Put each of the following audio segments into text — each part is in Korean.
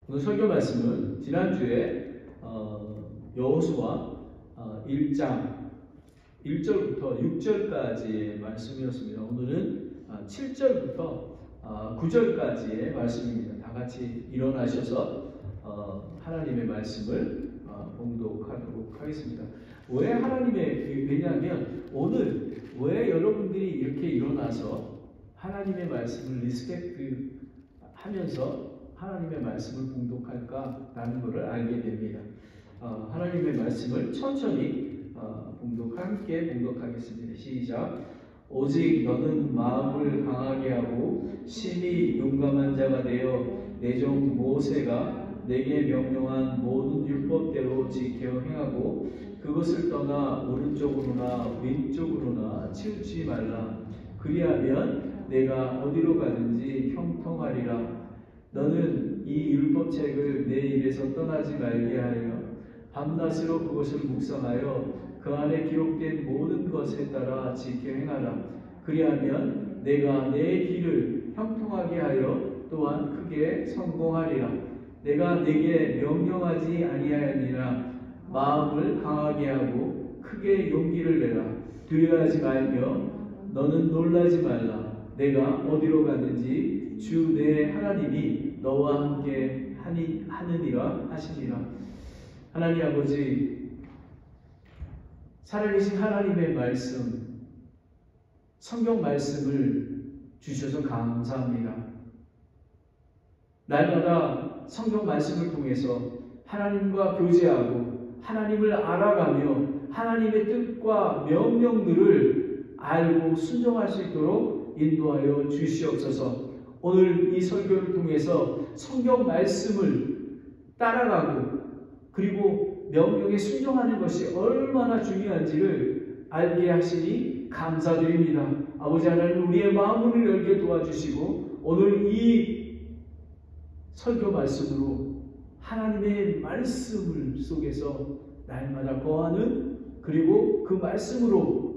오늘 설교 말씀은 지난주에 여호수아 1장 1절부터 6절까지의 말씀이었습니다. 오늘은 7절부터 9절까지의 말씀입니다. 다 같이 일어나셔서 하나님의 말씀을 봉독하도록 하겠습니다. 왜 왜냐하면 오늘 왜 여러분들이 이렇게 일어나서 하나님의 말씀을 리스펙트 하면서 하나님의 말씀을 봉독할까라는 것을 알게 됩니다. 하나님의 말씀을 천천히 함께 봉독하겠습니다. 시작. 오직 너는 마음을 강하게 하고 심히 용감한 자가 되어 내 종 모세가 내게 명령한 모든 율법대로 지켜 행하고 그것을 떠나 오른쪽으로나 왼쪽으로나 치우치 말라. 그리하면 내가 어디로 가든지 형통하리라. 너는 이 율법책을 내 입에서 떠나지 말게 하여 밤낮으로 그것을 묵상하여 그 안에 기록된 모든 것에 따라 지켜 행하라. 그리하면 내가 내 길을 형통하게 하여 또한 크게 성공하리라. 내가 내게 명령하지 아니하였느냐. 마음을 강하게 하고 크게 용기를 내라. 두려워하지 말며 너는 놀라지 말라. 내가 어디로 가든지 주 내 하나님이 너와 함께 하느니라 하시니라. 하나님 아버지, 살아계신 하나님의 말씀, 성경 말씀을 주셔서 감사합니다. 날마다 성경 말씀을 통해서 하나님과 교제하고 하나님을 알아가며 하나님의 뜻과 명령들을 알고 순종할 수 있도록 인도하여 주시옵소서. 오늘 이 설교를 통해서 성경 말씀을 따라가고 그리고 명령에 순종하는 것이 얼마나 중요한지를 알게 하시니 감사드립니다. 아버지 하나님, 우리의 마음을 열게 도와주시고 오늘 이 설교 말씀으로 하나님의 말씀을 속에서 날마다 거하는, 그리고 그 말씀으로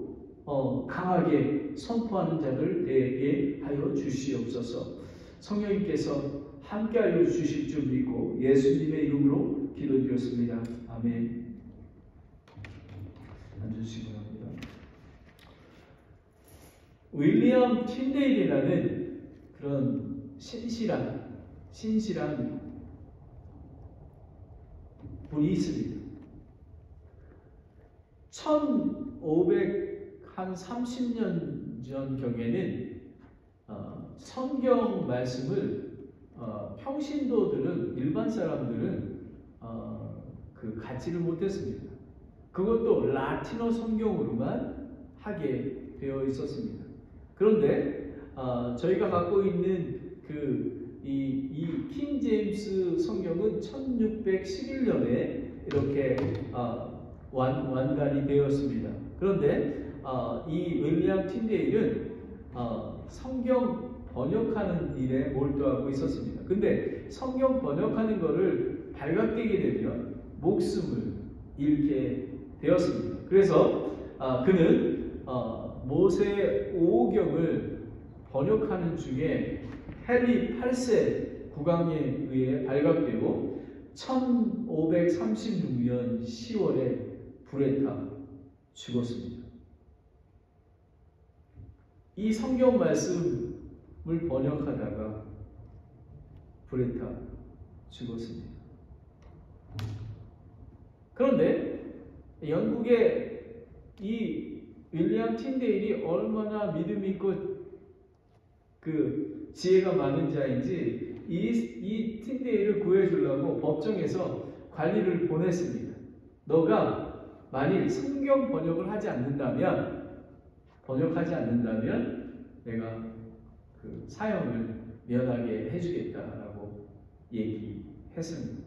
강하게 선포하는 자들 되게 하여 주시옵소서. 성령님께서 함께하여 주실 줄 믿고 예수님의 이름으로 기도드렸습니다. 아멘. 앉으시기 바랍니다. 윌리엄 틴데일이라는 그런 신실한 분이 있습니다. 1530년 전경에는 성경 말씀을 평신도들은, 일반 사람들은 갖지를 못했습니다. 그것도 라틴어 성경으로만 하게 되어 있었습니다. 그런데 저희가 갖고 있는 이 킹 제임스 성경은 1611년에 이렇게 완간이 되었습니다. 그런데 이 윌리엄 틴데일은 성경 번역하는 일에 몰두하고 있었습니다. 근데 성경 번역하는 것을 발각되게 되면 목숨을 잃게 되었습니다. 그래서 그는 모세 5경을 번역하는 중에 헨리 8세 국왕에 의해 발각되고 1536년 10월에 불에 타 죽었습니다. 이 성경 말씀을 번역하다가 불에 타 죽었습니다. 그런데 영국의 이 윌리엄 틴데일이 얼마나 믿음 있고 그 지혜가 많은 자인지 이 틴데일을 구해주려고 법정에서 관리를 보냈습니다. 너가 만일 성경 번역하지 않는다면 내가 그 사형을 면하게 해주겠다라고 얘기했습니다.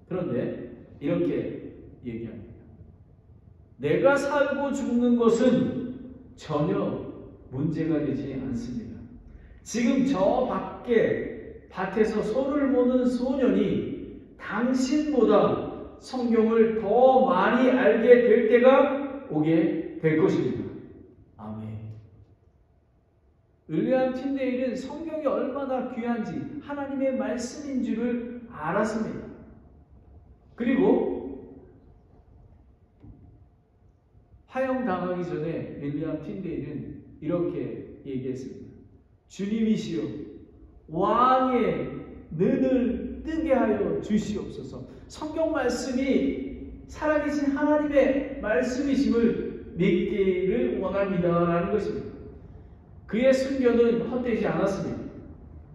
그런데 이렇게 얘기합니다. 내가 살고 죽는 것은 전혀 문제가 되지 않습니다. 지금 저 밭에서 소를 모는 소년이 당신보다 성경을 더 많이 알게 될 때가 오게 될 것입니다. 아멘. 윌리엄 틴데일은 성경이 얼마나 귀한지, 하나님의 말씀인 줄을 알았습니다. 그리고 화형당하기 전에 윌리엄 틴데이는 이렇게 얘기했습니다. 주님이시여 왕의 눈을 뜨게 하여 주시옵소서. 성경 말씀이 살아계신 하나님의 말씀이심을 믿기를 원합니다라는 것입니다. 그의 순교는 헛되지 않았습니다.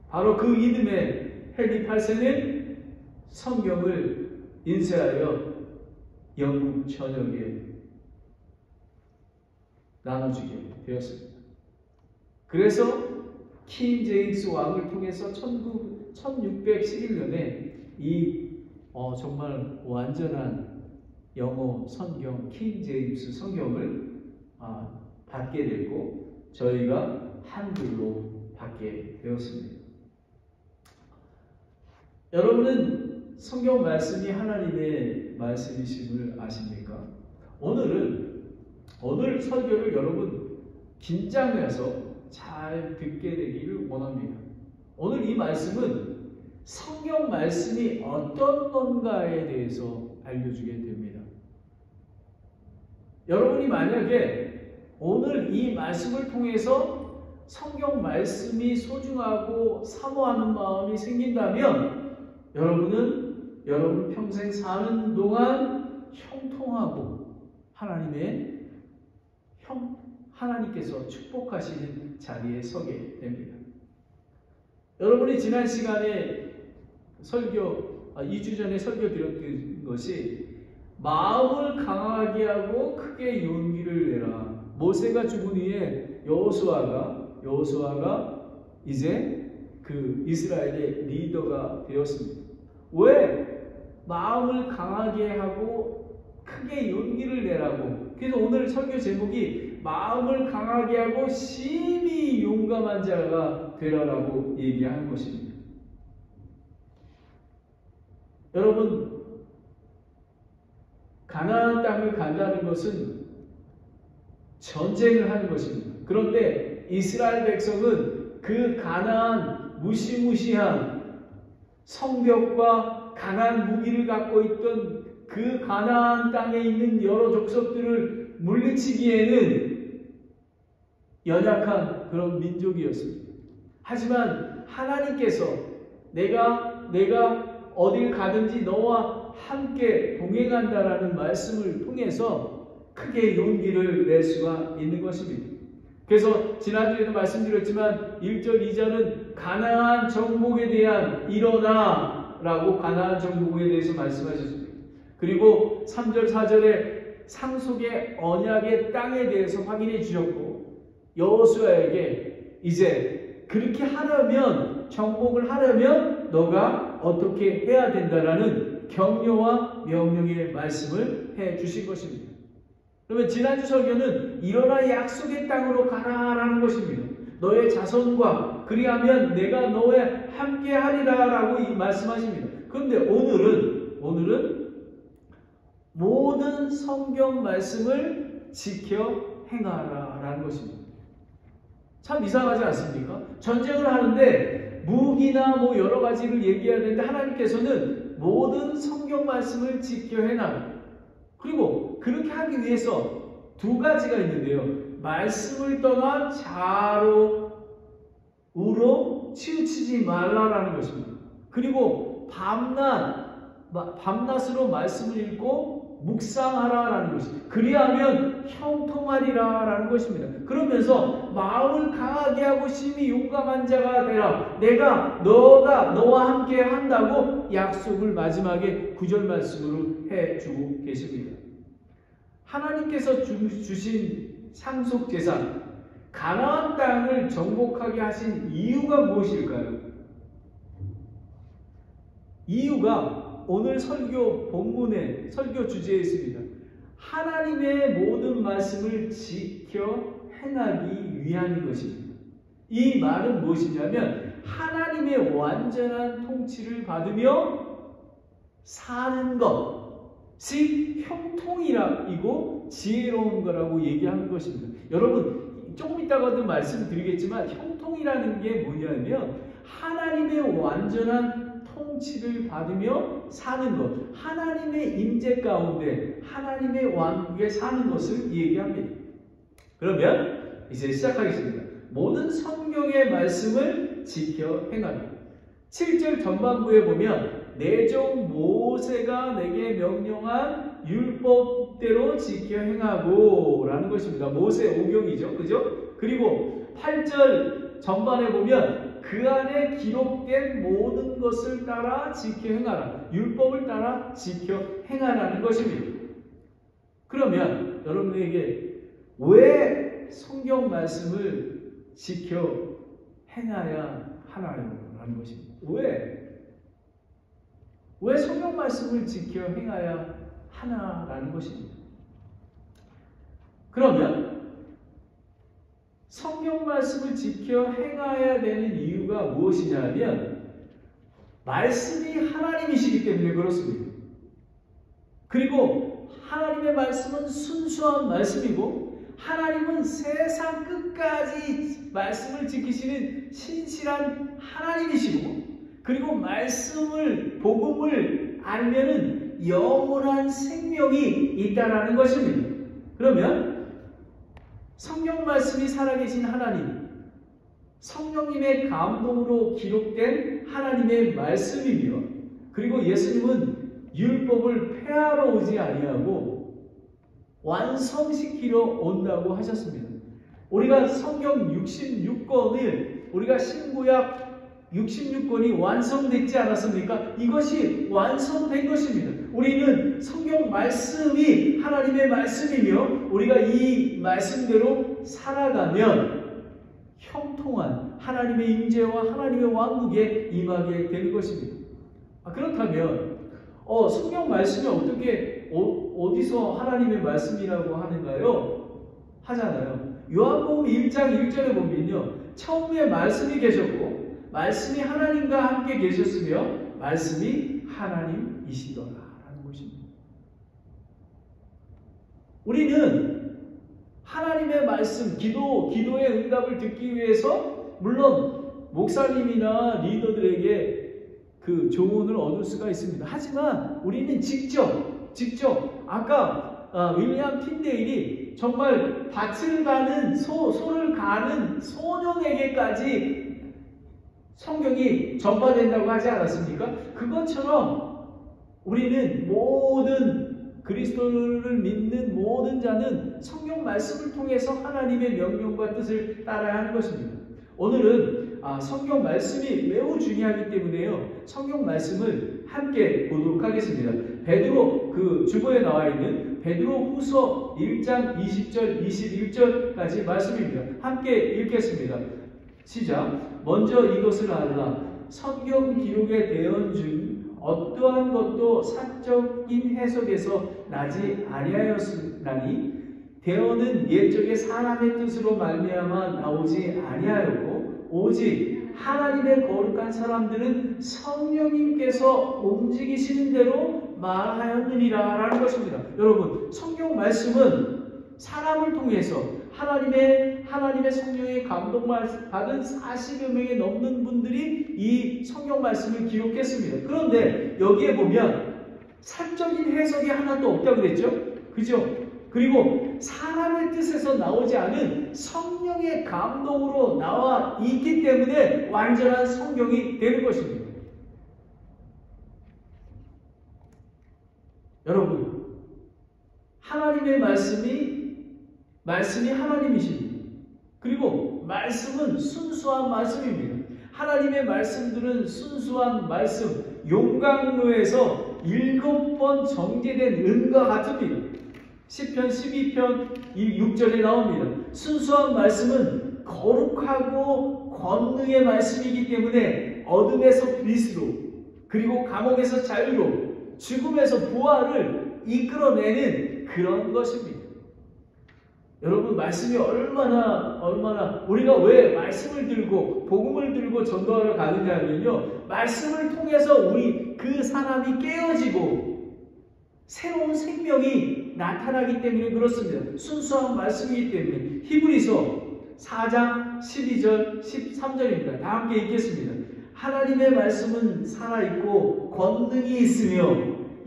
바로 그 이듬해 헨리 8세는 성경을 인쇄하여 영국 전역에 나눠주게 되었습니다. 그래서 킹 제임스 왕을 통해서 1611년에 이 정말 완전한 영어 성경 킹 제임스 성경을 받게 되고 저희가 한글로 받게 되었습니다. 여러분은 성경 말씀이 하나님의 말씀이심을 아십니까? 오늘 설교를 여러분 긴장해서 잘 듣게 되기를 원합니다. 오늘 이 말씀은 성경 말씀이 어떤 건가에 대해서 알려주게 됩니다. 여러분이 만약에 오늘 이 말씀을 통해서 성경 말씀이 소중하고 사모하는 마음이 생긴다면 여러분 평생 사는 동안 형통하고 하나님께서 축복하시는 자리에 서게 됩니다. 여러분이 지난 시간에 2주 전에 설교 드렸던 것이 마음을 강하게 하고 크게 용기를 내라. 모세가 죽은 후에 여호수아가 이제 그 이스라엘의 리더가 되었습니다. 왜? 마음을 강하게 하고 크게 용기를 내라고. 그래서 오늘 설교 제목이 마음을 강하게 하고 심히 용감한 자가 되라라고 얘기하는 것입니다. 여러분, 가나안 땅을 간다는 것은 전쟁을 하는 것입니다. 그런데 이스라엘 백성은 그 가나안 무시무시한 성벽과 강한 무기를 갖고 있던 그 가나안 땅에 있는 여러 족속들을 물리치기에는 연약한 그런 민족이었습니다. 하지만 하나님께서 내가 어딜 가든지 너와 함께 동행한다라는 말씀을 통해서 크게 용기를 낼 수가 있는 것입니다. 그래서 지난주에도 말씀드렸지만 1절, 2절은 가나안 정복에 대한 일어나 라고 가나안 정복에 대해서 말씀하셨습니다. 그리고 3절, 4절에 상속의 언약의 땅에 대해서 확인해 주셨고 여호수아에게 이제 그렇게 하려면 정복을 하려면 너가 어떻게 해야 된다라는 격려와 명령의 말씀을 해 주신 것입니다. 그러면 지난주 설교는 일어나 약속의 땅으로 가라라는 것입니다. 너의 자손과 그리하면 내가 너와 함께 하리라 라고 말씀하십니다. 그런데 오늘은 모든 성경 말씀을 지켜 행하라 라는 것입니다. 참 이상하지 않습니까? 전쟁을 하는데 무기나 여러 가지를 얘기해야 되는데 하나님께서는 모든 성경 말씀을 지켜 행하라. 그리고 그렇게 하기 위해서 두 가지가 있는데요. 말씀을 떠나 좌로 우로 치우치지 말라라는 것입니다. 그리고 밤낮으로 말씀을 읽고 묵상하라라는 것입니다. 그리하면 형통하리라라는 것입니다. 그러면서 마음을 강하게 하고 심히 용감한 자가 되라. 내가 너와 함께 한다고 약속을 마지막에 9절 말씀으로 해주고 계십니다. 하나님께서 주신 상속 재산 가나안 땅을 정복하게 하신 이유가 무엇일까요? 이유가 오늘 설교 본문의 설교 주제에 있습니다. 하나님의 모든 말씀을 지켜 행하기 위한 것입니다. 이 말은 무엇이냐면 하나님의 완전한 통치를 받으며 사는 것이 형통이라고 지혜로운 거라고 얘기하는 것입니다. 여러분 조금 이따가도 말씀드리겠지만 형통이라는 게 뭐냐면 하나님의 완전한 통치를 받으며 사는 것, 하나님의 임재 가운데 하나님의 왕국에 사는 것을 얘기합니다. 그러면 이제 시작하겠습니다. 모든 성경의 말씀을 지켜 행하라. 7절 전반부에 보면 내 종 모세가 내게 명령한 율법대로 지켜 행하고 라는 것입니다. 모세 오경이죠. 그죠? 그리고 8절 전반에 보면 그 안에 기록된 모든 것을 따라 지켜 행하라. 율법을 따라 지켜 행하라는 것입니다. 그러면 여러분에게 왜 성경 말씀을 지켜 행하야 하나요? 라는 것입니다. 왜 성경 말씀을 지켜 행하야 하나라는 것입니다. 그러면 성경 말씀을 지켜 행하여야 되는 이유가 무엇이냐면 말씀이 하나님이시기 때문에 그렇습니다. 그리고 하나님의 말씀은 순수한 말씀이고 하나님은 세상 끝까지 말씀을 지키시는 신실한 하나님이시고 그리고 말씀을 복음을 알면은 영원한 생명이 있다라는 것입니다. 그러면 성경 말씀이 살아계신 하나님, 성령님의 감동으로 기록된 하나님의 말씀이며 그리고 예수님은 율법을 폐하러 오지 아니하고 완성시키러 온다고 하셨습니다. 우리가 성경 66권을 우리가 신구약 66권이 완성되지 않았습니까? 이것이 완성된 것입니다. 우리는 성경 말씀이 하나님의 말씀이며 우리가 이 말씀대로 살아가면 형통한 하나님의 임재와 하나님의 왕국에 임하게 되는 것입니다. 그렇다면 성경 말씀이 어떻게 어디서 하나님의 말씀이라고 하는가요? 하잖아요. 요한복음 1장 1절에 보면요. 처음에 말씀이 계셨고 말씀이 하나님과 함께 계셨으며 말씀이 하나님이시더라 라는 것입니다. 우리는 하나님의 말씀, 기도의 응답을 듣기 위해서 물론 목사님이나 리더들에게 그 조언을 얻을 수가 있습니다. 하지만 우리는 직접 아까 윌리엄 틴데일이 정말 밭을 가는 소를 가는 소년에게까지 성경이 전파된다고 하지 않았습니까? 그것처럼 우리는 모든 그리스도를 믿는 모든 자는 성경 말씀을 통해서 하나님의 명령과 뜻을 따라야 하는 것입니다. 오늘은 성경 말씀이 매우 중요하기 때문에요. 성경 말씀을 함께 보도록 하겠습니다. 베드로 그 주보에 나와 있는 베드로 후서 1장 20절 21절까지 말씀입니다. 함께 읽겠습니다. 시작. 먼저 이것을 알라. 성경 기록의 대언 중 어떠한 것도 사적인 해석에서 나지 아니하였으나니 대언은 옛적의 사람의 뜻으로 말미암아 나오지 아니하였고 오직 하나님의 거룩한 사람들은 성령님께서 움직이시는 대로 말하였느니라 라는 것입니다. 여러분, 성경 말씀은 사람을 통해서 하나님의 성령의 감동을 받은 40여 명이 넘는 분들이 이 성경 말씀을 기록했습니다. 그런데 여기에 보면 사적인 해석이 하나도 없다고 그랬죠? 그죠? 그리고 사람의 뜻에서 나오지 않은 성령의 감동으로 나와 있기 때문에 완전한 성경이 되는 것입니다. 여러분, 하나님의 말씀이 하나님이십니다. 그리고 말씀은 순수한 말씀입니다. 하나님의 말씀들은 순수한 말씀, 용광로에서 7번 정제된 은과 같습니다. 시편 12편 6절에 나옵니다. 순수한 말씀은 거룩하고 권능의 말씀이기 때문에 어둠에서 빛으로 그리고 감옥에서 자유로 죽음에서 부활을 이끌어내는 그런 것입니다. 여러분, 말씀이 얼마나 우리가 왜 말씀을 들고 복음을 들고 전도하러 가느냐 하면요, 말씀을 통해서 그 사람이 깨어지고 새로운 생명이 나타나기 때문에 그렇습니다. 순수한 말씀이기 때문에. 히브리서 4장 12절 13절입니다. 다 함께 읽겠습니다. 하나님의 말씀은 살아있고 권능이 있으며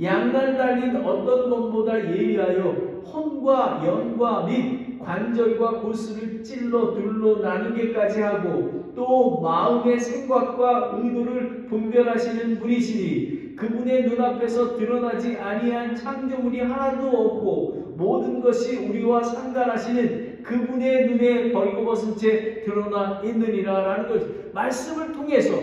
양날 달린 어떤 것보다 예리하여 혼과 영과 및 관절과 골수를 찔러 둘러 나누게까지 하고 또 마음의 생각과 의도를 분별하시는 분이시니 그분의 눈앞에서 드러나지 아니한 창조물이 하나도 없고 모든 것이 우리와 상관하시는 그분의 눈에 벌거벗은 채 드러나 있느니라 라는 것. 말씀을 통해서,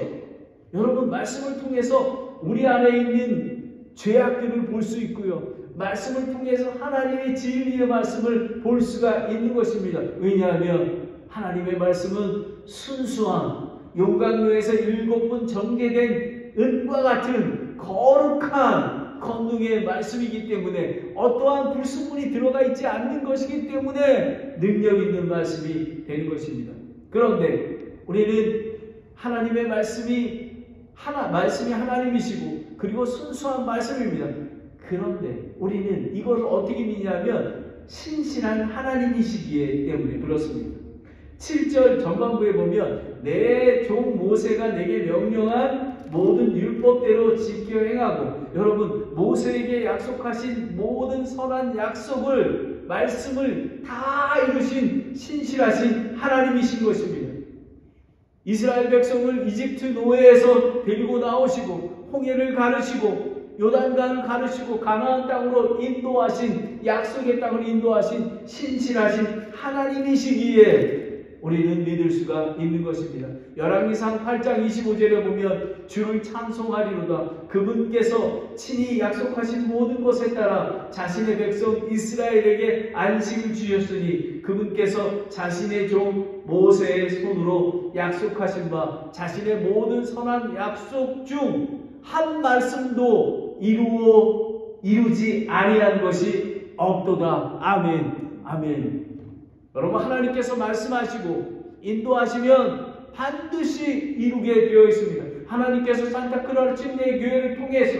여러분, 말씀을 통해서 우리 안에 있는 죄악들을 볼 수 있고요, 말씀을 통해서 하나님의 진리의 말씀을 볼 수가 있는 것입니다. 왜냐하면 하나님의 말씀은 순수한 용광로에서 7번 정제된 은과 같은 거룩한 권능의 말씀이기 때문에, 어떠한 불순물이 들어가 있지 않는 것이기 때문에 능력 있는 말씀이 되는 것입니다. 그런데 우리는 하나님의 말씀이 하나님이시고 그리고 순수한 말씀입니다. 그런데 우리는 이것을 어떻게 믿냐면 신실한 하나님이시기 때문에 그렇습니다. 7절 전반부에 보면 내 종 모세가 내게 명령한 모든 율법대로 지켜 행하고, 여러분, 모세에게 약속하신 모든 선한 약속을, 말씀을 다 이루신 신실하신 하나님이신 것입니다. 이스라엘 백성을 이집트 노예에서 데리고 나오시고 홍해를 가르시고 요단강을 가르시고 가나안 땅으로 인도하신, 약속의 땅을 인도하신 신실하신 하나님이시기에 우리는 믿을 수가 있는 것입니다. 열왕기상 8장 25절에 보면 주를 찬송하리로다. 그분께서 친히 약속하신 모든 것에 따라 자신의 백성 이스라엘에게 안식을 주셨으니 그분께서 자신의 종 모세의 손으로 약속하신 바 자신의 모든 선한 약속 중 한 말씀도 이루지 아니한 것이 없도다. 아멘. 아멘. 여러분, 하나님께서 말씀하시고 인도하시면 반드시 이루게 되어 있습니다. 하나님께서 산타크라르 침례의 교회를 통해서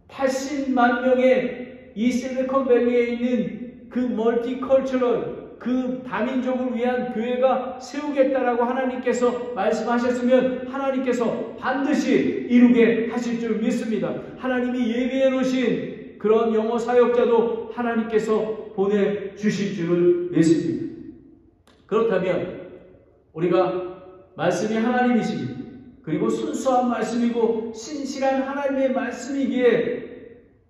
80만 명의 이 실리콘밸리에 있는 그 멀티컬처럴, 그 다민족을 위한 교회가 세우겠다라고 하나님께서 말씀하셨으면 하나님께서 반드시 이루게 하실 줄 믿습니다. 하나님이 예비해 놓으신 그런 영어 사역자도 하나님께서 보내주실 줄을 믿습니다. 그렇다면 우리가 말씀이 하나님이시기, 그리고 순수한 말씀이고 신실한 하나님의 말씀이기에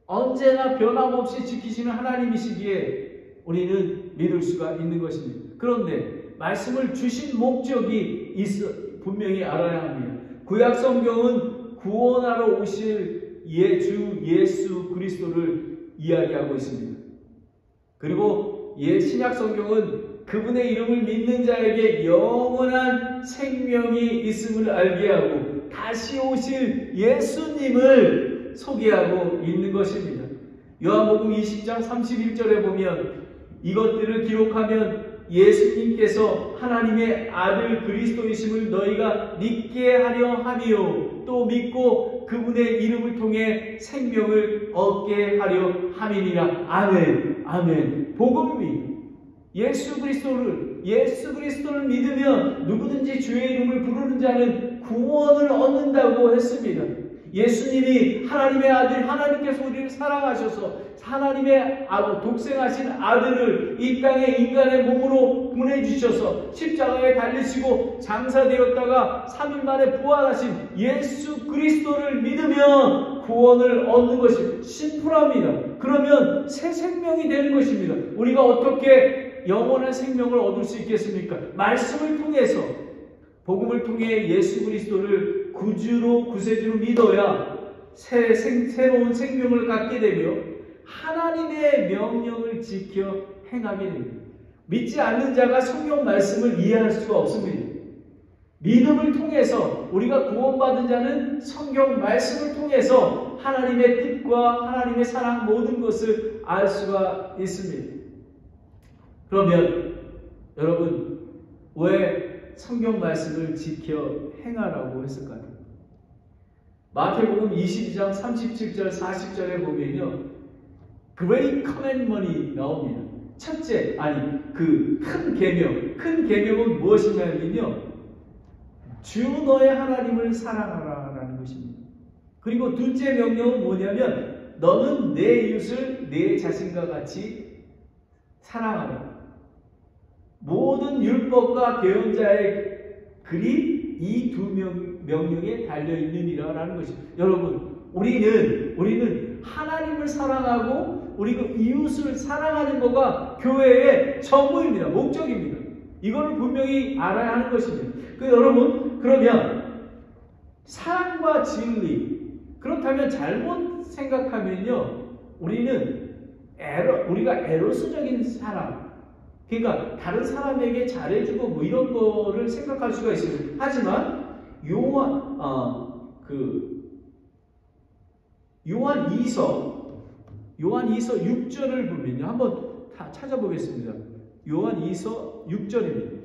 언제나 변함없이 지키시는 하나님이시기에 우리는 믿을 수가 있는 것입니다. 그런데 말씀을 주신 목적이 분명히 알아야 합니다. 구약 성경은 구원하러 오실 주 예수 그리스도를 이야기하고 있습니다. 그리고 신약 성경은 그분의 이름을 믿는 자에게 영원한 생명이 있음을 알게 하고 다시 오실 예수님을 소개하고 있는 것입니다. 요한복음 20장 31절에 보면 이것들을 기록하면 예수님께서 하나님의 아들 그리스도이심을 너희가 믿게 하려 함이요 또 믿고 그분의 이름을 통해 생명을 얻게 하려 함이니라. 아멘. 아멘. 복음입니다. 예수 그리스도를 믿으면 누구든지 주의 이름을 부르는 자는 구원을 얻는다고 했습니다. 예수님이 하나님의 아들, 하나님께서 우리를 사랑하셔서 하나님의 독생하신 아들을 이 땅에 인간의 몸으로 보내주셔서 십자가에 달리시고 장사되었다가 3일 만에 부활하신 예수 그리스도를 믿으면 구원을 얻는 것이 심플합니다. 그러면 새 생명이 되는 것입니다. 우리가 어떻게 영원한 생명을 얻을 수 있겠습니까? 말씀을 통해서, 복음을 통해 예수 그리스도를 구세주로 믿어야 새로운 생명을 갖게 되며 하나님의 명령을 지켜 행하게 됩니다. 믿지 않는 자가 성경 말씀을 이해할 수가 없습니다. 믿음을 통해서 우리가 구원받은 자는 성경 말씀을 통해서 하나님의 뜻과 하나님의 사랑 모든 것을 알 수가 있습니다. 그러면 여러분, 왜 성경 말씀을 지켜 행하라고 했을까요? 마태복음 22장 37절 40절에 보면요, Great Commandment이 나옵니다. 첫째, 그 큰 계명은 무엇이냐면요, 주 너의 하나님을 사랑하라라는 것입니다. 그리고 둘째 명령은 뭐냐면 너는 내 이웃을 내 자신과 같이 사랑하라. 모든 율법과 대언자의 글이 이 두 명령에 달려있느니라라는 것입니다. 여러분, 우리는 하나님을 사랑하고 우리가 이웃을 사랑하는 것가 교회의 전부입니다. 목적입니다. 이걸 분명히 알아야 하는 것입니다. 여러분, 그러면 사랑과 진리, 그렇다면 잘못 생각하면요, 우리가 에로스적인 사랑, 그러니까 다른 사람에게 잘해주고 뭐 이런 거를 생각할 수가 있어요. 하지만 요한 2서 6절을 보면요, 한번 다 찾아보겠습니다. 요한 2서 6절입니다.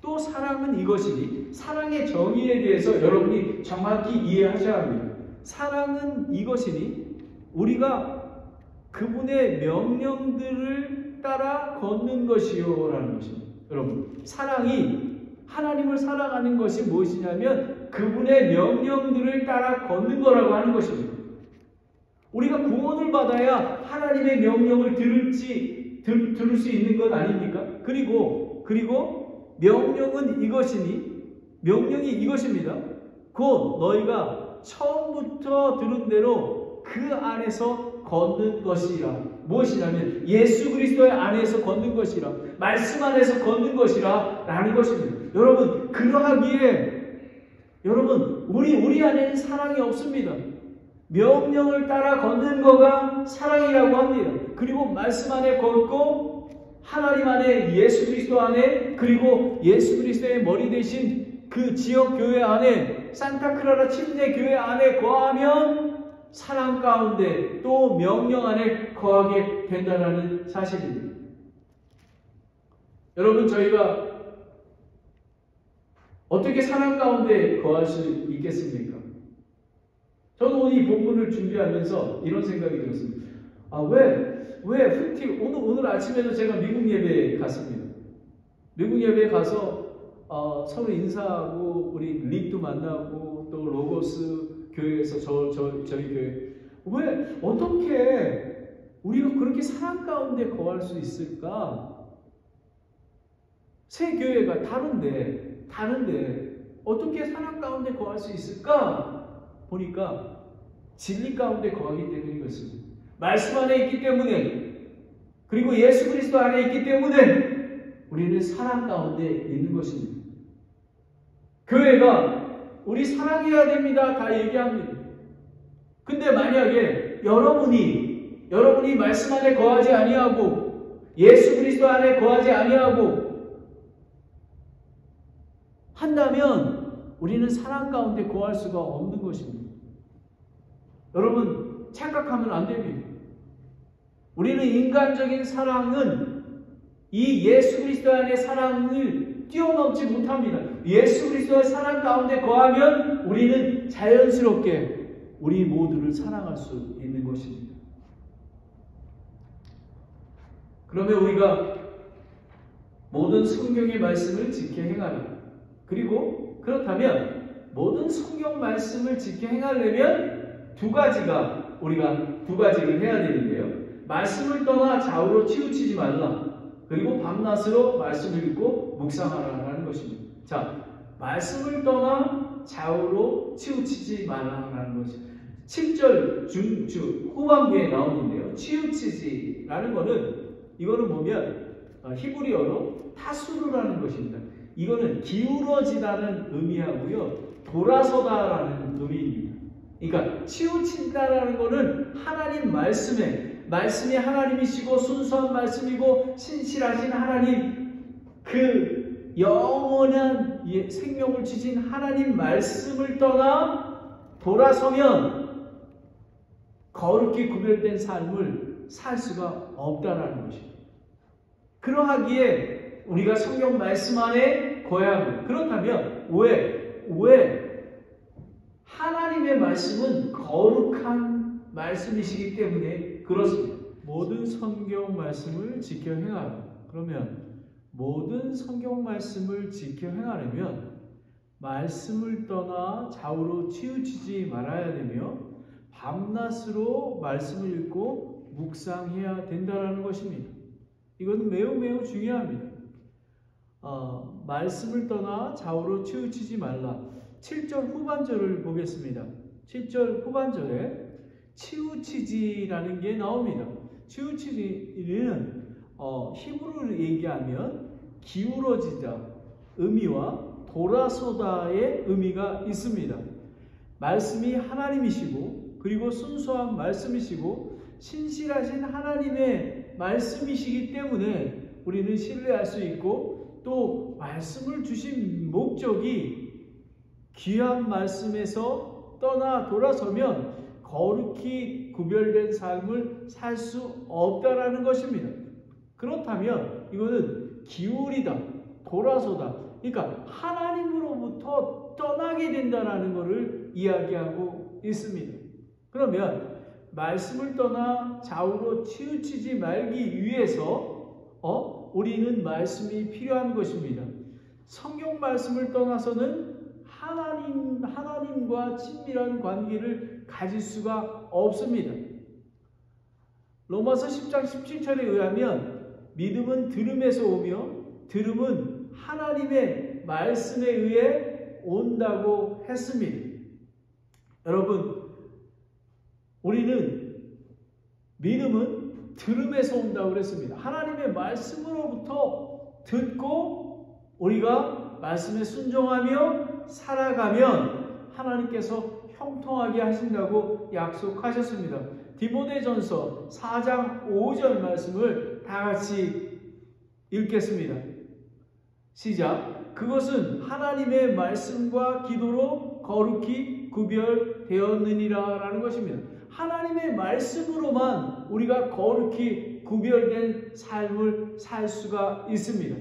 또 사랑은 이것이니, 사랑의 정의에 대해서 여러분이 정확히 이해하셔야 합니다. 사랑은 이것이니 우리가 그분의 명령들을 따라 걷는 것이요 라는 것입니다. 여러분, 사랑이, 하나님을 사랑하는 것이 무엇이냐면 그분의 명령들을 따라 걷는 거라고 하는 것입니다. 우리가 구원을 받아야 하나님의 명령을 들을 수 있는 것 아닙니까? 그리고 명령이 이것입니다. 곧 너희가 처음부터 들은 대로 그 안에서 걷는 것이라. 무엇이냐면 예수 그리스도의 안에서 걷는 것이라, 말씀 안에서 걷는 것이라 라는 것입니다. 여러분, 그러하기에 우리 안에는 사랑이 없습니다. 명령을 따라 걷는 거가 사랑이라고 합니다. 그리고 말씀 안에 걷고 하나님 안에, 예수 그리스도 안에, 그리고 예수 그리스도의 머리 대신 그 지역 교회 안에, 산타크라라 침례 교회 안에 거하면 사랑 가운데 또 명령 안에 거하게 된다는 사실입니다. 여러분, 저희가 어떻게 사랑 가운데 거할 수 있겠습니까? 저는 오늘 이 본문을 준비하면서 이런 생각이 들었습니다. 오늘 아침에도 제가 미국 예배에 갔습니다. 미국 예배에 가서 서로 인사하고 우리 릭도 만나고 또 로고스 교회에서 저희 교회, 왜 어떻게 우리가 그렇게 사랑 가운데 거할 수 있을까? 새 교회가 다른데 어떻게 사랑 가운데 거할 수 있을까? 보니까 진리 가운데 거하기 때문인 것입니다. 말씀 안에 있기 때문에, 그리고 예수 그리스도 안에 있기 때문에 우리는 사랑 가운데 있는 것입니다. 교회가 우리 사랑해야 됩니다 다 얘기합니다. 근데 만약에 여러분이 말씀 안에 거하지 아니하고 예수 그리스도 안에 거하지 아니하고 한다면 우리는 사랑 가운데 거할 수가 없는 것입니다. 여러분, 착각하면 안 됩니다. 우리는 인간적인 사랑은 이 예수 그리스도 안의 사랑을 뛰어넘지 못합니다. 예수 그리스도의 사랑 가운데 거하면 우리는 자연스럽게 우리 모두를 사랑할 수 있는 것입니다. 그러면 우리가 모든 성경의 말씀을 지켜 행하라. 그리고 그렇다면 모든 성경 말씀을 지켜 행하려면 우리가 두 가지를 해야 되는데요. 말씀을 떠나 좌우로 치우치지 말라. 그리고 밤낮으로 말씀을 읽고 묵상하라는 것입니다. 자, 말씀을 떠나 좌우로 치우치지 말라는 것입니다. 7절 후반부에 나오는데요. 치우치지라는 이거는 보면 히브리어로 타수르라는 것입니다. 이거는 기울어지다는 의미하고요, 돌아서다라는 의미입니다. 그러니까 치우친다라는 것은 하나님 말씀이 하나님이시고 순수한 말씀이고 신실하신 하나님, 그 영원한 생명을 주신 하나님 말씀을 떠나 돌아서면 거룩히 구별된 삶을 살 수가 없다라는 것입니다. 그러하기에 우리가 성경 말씀 안에 거해야 합니다. 그렇다면 왜 하나님의 말씀은 거룩한 말씀이시기 때문에 그렇습니다. 모든 성경 말씀을 지켜 행하라. 그러면 모든 성경 말씀을 지켜 행하려면 말씀을 떠나 좌우로 치우치지 말아야 되며 밤낮으로 말씀을 읽고 묵상해야 된다는 것입니다. 이것은 매우 중요합니다. 말씀을 떠나 좌우로 치우치지 말라. 7절 후반절을 보겠습니다. 7절 후반절에 치우치지라는 게 나옵니다. 치우치지는 히브리어로 얘기하면 기울어지다 의미와 돌아서다의 의미가 있습니다. 말씀이 하나님이시고 그리고 순수한 말씀이시고 신실하신 하나님의 말씀이시기 때문에 우리는 신뢰할 수 있고 또 말씀을 주신 목적이 귀한 말씀에서 떠나 돌아서면 거룩히 구별된 삶을 살 수 없다라는 것입니다. 그렇다면 이거는 기울이다, 돌아서다. 그러니까 하나님으로부터 떠나게 된다라는 것을 이야기하고 있습니다. 그러면 말씀을 떠나 좌우로 치우치지 말기 위해서 우리는 말씀이 필요한 것입니다. 성경 말씀을 떠나서는 하나님과 친밀한 관계를 가질 수가 없습니다. 로마서 10장 17절에 의하면 믿음은 들음에서 오며 들음은 하나님의 말씀에 의해 온다고 했습니다. 여러분, 우리는 믿음은 들음에서 온다고 그랬습니다. 하나님의 말씀으로부터 듣고 우리가 말씀에 순종하며 살아가면 하나님께서 형통하게 하신다고 약속하셨습니다. 디모데전서 4장 5절 말씀을 다 같이 읽겠습니다. 시작. 그것은 하나님의 말씀과 기도로 거룩히 구별되었느니라 라는 것입니다. 하나님의 말씀으로만 우리가 거룩히 구별된 삶을 살 수가 있습니다.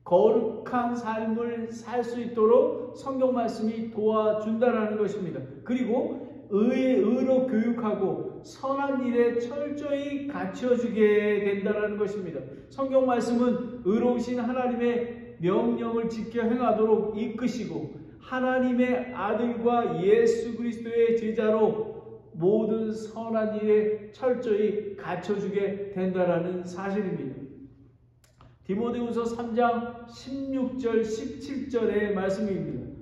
거룩한 삶을 살 수 있도록 성경 말씀이 도와준다라는 것입니다. 그리고 의로 교육하고 선한 일에 철저히 갖춰주게 된다라는 것입니다. 성경 말씀은 의로우신 하나님의 명령을 지켜 행하도록 이끄시고 하나님의 아들과 예수 그리스도의 제자로 모든 선한 일에 철저히 갖춰주게 된다라는 사실입니다. 디모데후서 3장 16절 17절의 말씀입니다.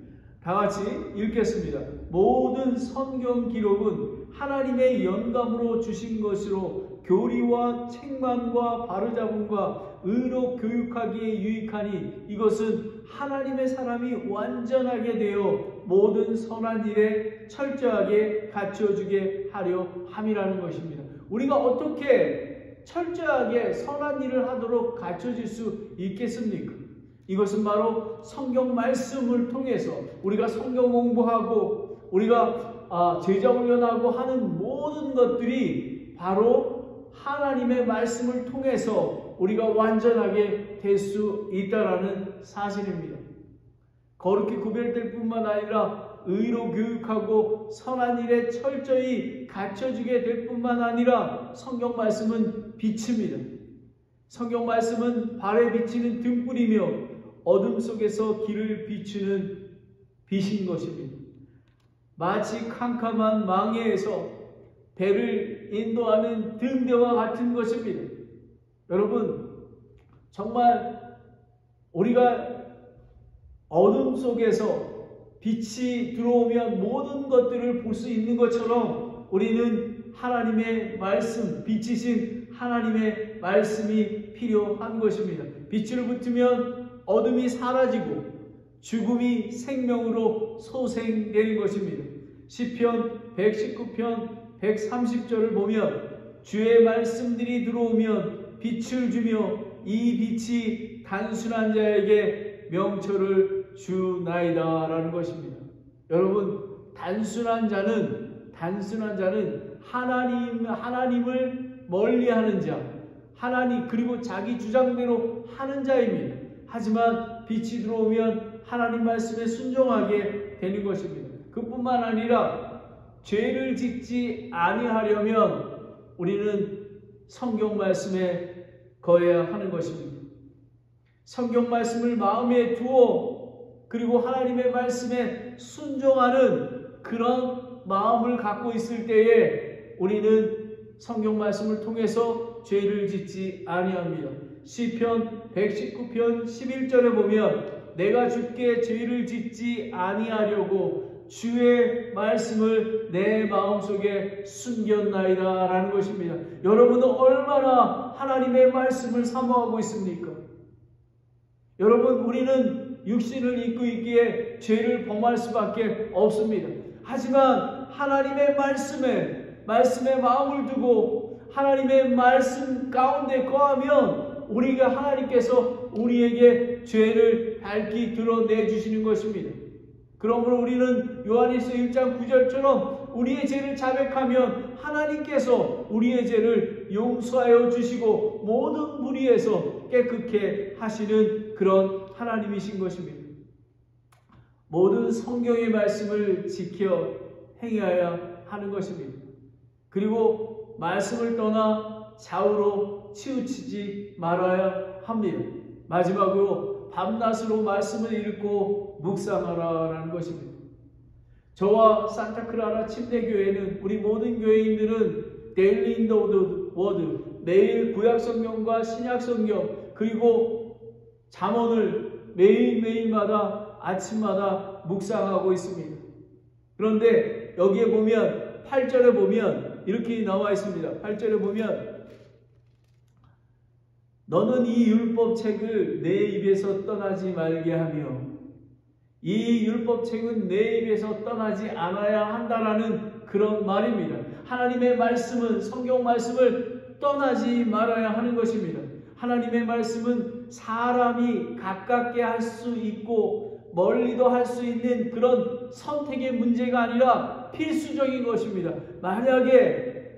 다 같이 읽겠습니다. 모든 성경 기록은 하나님의 영감으로 주신 것으로 교리와 책망과 바로잡음과 의로 교육하기에 유익하니 이것은 하나님의 사람이 완전하게 되어 모든 선한 일에 철저하게 갖춰주게 하려 함이라는 것입니다. 우리가 어떻게 철저하게 선한 일을 하도록 갖춰질 수 있겠습니까? 이것은 바로 성경 말씀을 통해서 우리가 성경 공부하고 우리가 제자 훈련하고 하는 모든 것들이 바로 하나님의 말씀을 통해서 우리가 완전하게 될 수 있다라는 사실입니다. 거룩히 구별될 뿐만 아니라 의로 교육하고 선한 일에 철저히 갖춰주게 될 뿐만 아니라 성경 말씀은 빛입니다. 성경 말씀은 발에 비치는 등불이며 어둠 속에서 길을 비추는 빛인 것입니다. 마치 캄캄한 망해에서 배를 인도하는 등대와 같은 것입니다. 여러분, 정말 우리가 어둠 속에서 빛이 들어오면 모든 것들을 볼 수 있는 것처럼 우리는 하나님의 말씀, 빛이신 하나님의 말씀이 필요한 것입니다. 빛으로 붙으면 어둠이 사라지고 죽음이 생명으로 소생되는 것입니다. 시편 119편 130절을 보면 주의 말씀들이 들어오면 빛을 주며 이 빛이 단순한 자에게 명철을 주나이다 라는 것입니다. 여러분, 단순한 자는 하나님을 멀리하는 자, 하나님 그리고 자기 주장대로 하는 자입니다. 하지만 빛이 들어오면 하나님 말씀에 순종하게 되는 것입니다. 그뿐만 아니라 죄를 짓지 아니하려면 우리는 성경 말씀에 거해야 하는 것입니다. 성경 말씀을 마음에 두어 그리고 하나님의 말씀에 순종하는 그런 마음을 갖고 있을 때에 우리는 성경 말씀을 통해서 죄를 짓지 아니합니다. 시편 119편 11절에 보면 내가 주께 죄를 짓지 아니하려고 주의 말씀을 내 마음속에 숨겼나이다 라는 것입니다. 여러분은 얼마나 하나님의 말씀을 사모하고 있습니까? 여러분, 우리는 육신을 입고 있기에 죄를 범할 수밖에 없습니다. 하지만 하나님의 말씀에 마음을 두고 하나님의 말씀 가운데 거하면 우리가 하나님께서 우리에게 죄를 밝히 드러내 주시는 것입니다. 그러므로 우리는 요한일서 1장 9절처럼 우리의 죄를 자백하면 하나님께서 우리의 죄를 용서하여 주시고 모든 불의에서 깨끗게 하시는 그런 하나님이신 것입니다. 모든 성경의 말씀을 지켜 행해야 하는 것입니다. 그리고 말씀을 떠나 좌우로 치우치지 말아야 합니다. 마지막으로 밤낮으로 말씀을 읽고 묵상하라라는 것입니다. 저와 산타크라라 침례교회는 우리 모든 교회인들은 데일리 인 더 워드 매일 구약성경과 신약성경 그리고 잠언을 매일매일마다 아침마다 묵상하고 있습니다. 그런데 여기에 보면 8절에 보면 이렇게 나와 있습니다. 8절에 보면 너는 이 율법책을 내 입에서 떠나지 말게 하며 이 율법책은 내 입에서 떠나지 않아야 한다라는 그런 말입니다. 하나님의 말씀은 성경 말씀을 떠나지 말아야 하는 것입니다. 하나님의 말씀은 사람이 가깝게 할 수 있고 멀리도 할 수 있는 그런 선택의 문제가 아니라 필수적인 것입니다. 만약에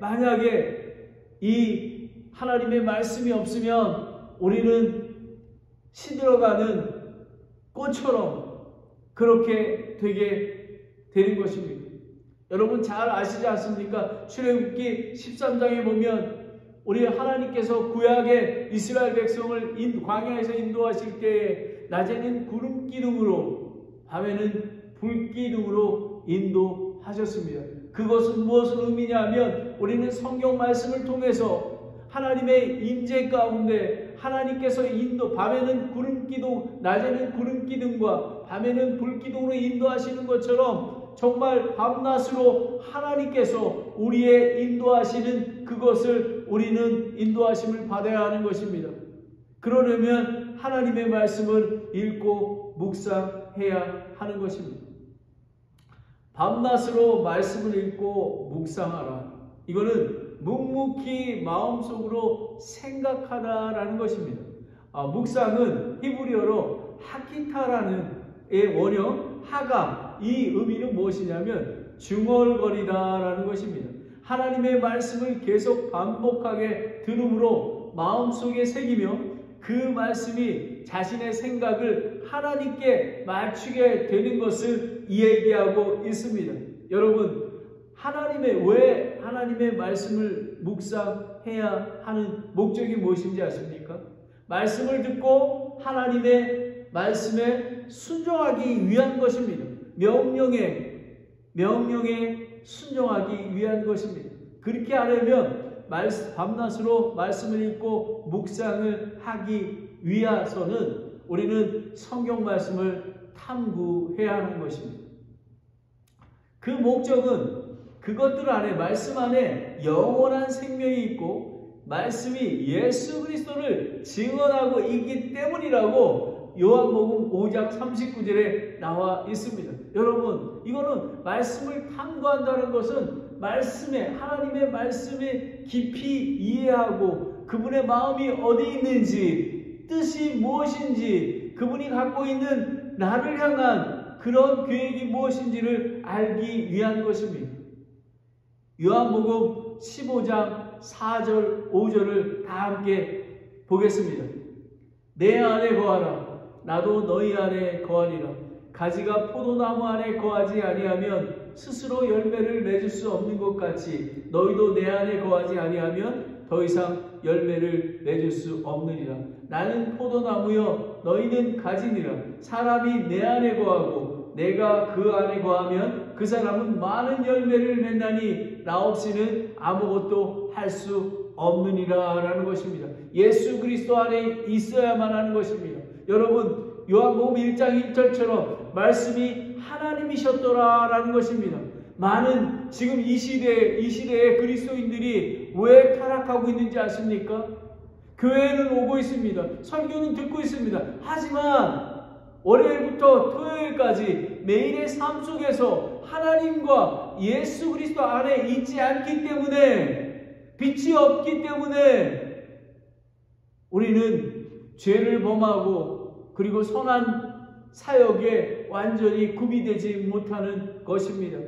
이 하나님의 말씀이 없으면 우리는 시들어가는 꽃처럼 그렇게 되게 되는 것입니다. 여러분 잘 아시지 않습니까? 출애굽기 13장에 보면 우리 하나님께서 구약의 이스라엘 백성을 광야에서 인도하실 때에 낮에는 구름 기둥으로 밤에는 불 기둥으로 인도하셨습니다. 그것은 무엇을 의미냐면 우리는 성경 말씀을 통해서 하나님의 임재 가운데 하나님께서 밤에는 구름 기둥, 낮에는 구름 기둥과 밤에는 불 기둥으로 인도하시는 것처럼 정말 밤낮으로 하나님께서 우리의 인도하시는 그것을 우리는 인도하심을 받아야 하는 것입니다. 그러려면 하나님의 말씀을 읽고 묵상해야 하는 것입니다. 밤낮으로 말씀을 읽고 묵상하라. 이거는 묵묵히 마음속으로 생각하다라는 것입니다. 묵상은 히브리어로 하키타라는 원형 하가 이 의미는 무엇이냐면 중얼거리다라는 것입니다. 하나님의 말씀을 계속 반복하게 들음으로 마음속에 새기며 그 말씀이 자신의 생각을 하나님께 맞추게 되는 것을 이야기하고 있습니다. 여러분, 왜 하나님의 말씀을 묵상해야 하는 목적이 무엇인지 아십니까? 말씀을 듣고 하나님의 말씀에 순종하기 위한 것입니다. 명령에 순종하기 위한 것입니다. 그렇게 하려면 밤낮으로 말씀을 읽고 묵상을 하기 위해서는 우리는 성경 말씀을 탐구해야 하는 것입니다. 그 목적은 그것들 안에 말씀 안에 영원한 생명이 있고 말씀이 예수 그리스도를 증언하고 있기 때문이라고 요한복음 5장 39절에 나와 있습니다. 여러분, 이거는 말씀을 탐구한다는 것은 하나님의 말씀에 깊이 이해하고 그분의 마음이 어디 있는지, 뜻이 무엇인지, 그분이 갖고 있는 나를 향한 그런 계획이 무엇인지를 알기 위한 것입니다. 요한복음 15장 4절 5절을 다 함께 보겠습니다. 내 안에 거하라. 나도 너희 안에 거하리라. 가지가 포도나무 안에 거하지 아니하면 스스로 열매를 맺을 수 없는 것 같이 너희도 내 안에 거하지 아니하면 더 이상 열매를 맺을 수 없느니라. 나는 포도나무여 너희는 가지니라. 사람이 내 안에 거하고 내가 그 안에 거하면 그 사람은 많은 열매를 맺나니 나 없이는 아무것도 할 수 없느니라 라는 것입니다. 예수 그리스도 안에 있어야만 하는 것입니다. 여러분, 요한복음 1장 1절처럼 말씀이 하나님이셨더라 라는 것입니다. 많은 지금 이 시대의 그리스도인들이 왜 타락하고 있는지 아십니까? 교회는 오고 있습니다. 설교는 듣고 있습니다. 하지만 월요일부터 토요일까지 매일의 삶 속에서 하나님과 예수 그리스도 안에 있지 않기 때문에, 빛이 없기 때문에 우리는 죄를 범하고 그리고 선한 사역에 완전히 구비되지 못하는 것입니다.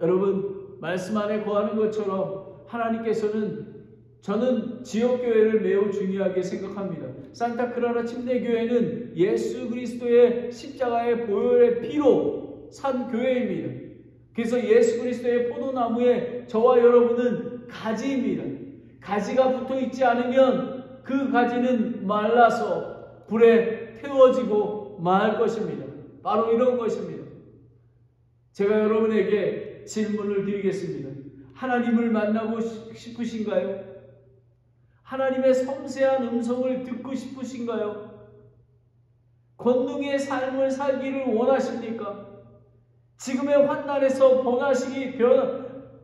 여러분, 말씀 안에 거하는 것처럼 하나님께서는, 저는 지역교회를 매우 중요하게 생각합니다. 산타크라라 침례교회는 예수 그리스도의 십자가의 보혈의 피로 산 교회입니다. 그래서 예수 그리스도의 포도나무에 저와 여러분은 가지입니다. 가지가 붙어 있지 않으면 그 가지는 말라서 불에 태워지고 말 것입니다. 바로 이런 것입니다. 제가 여러분에게 질문을 드리겠습니다. 하나님을 만나고 싶으신가요? 하나님의 섬세한 음성을 듣고 싶으신가요? 권능의 삶을 살기를 원하십니까? 지금의 환난에서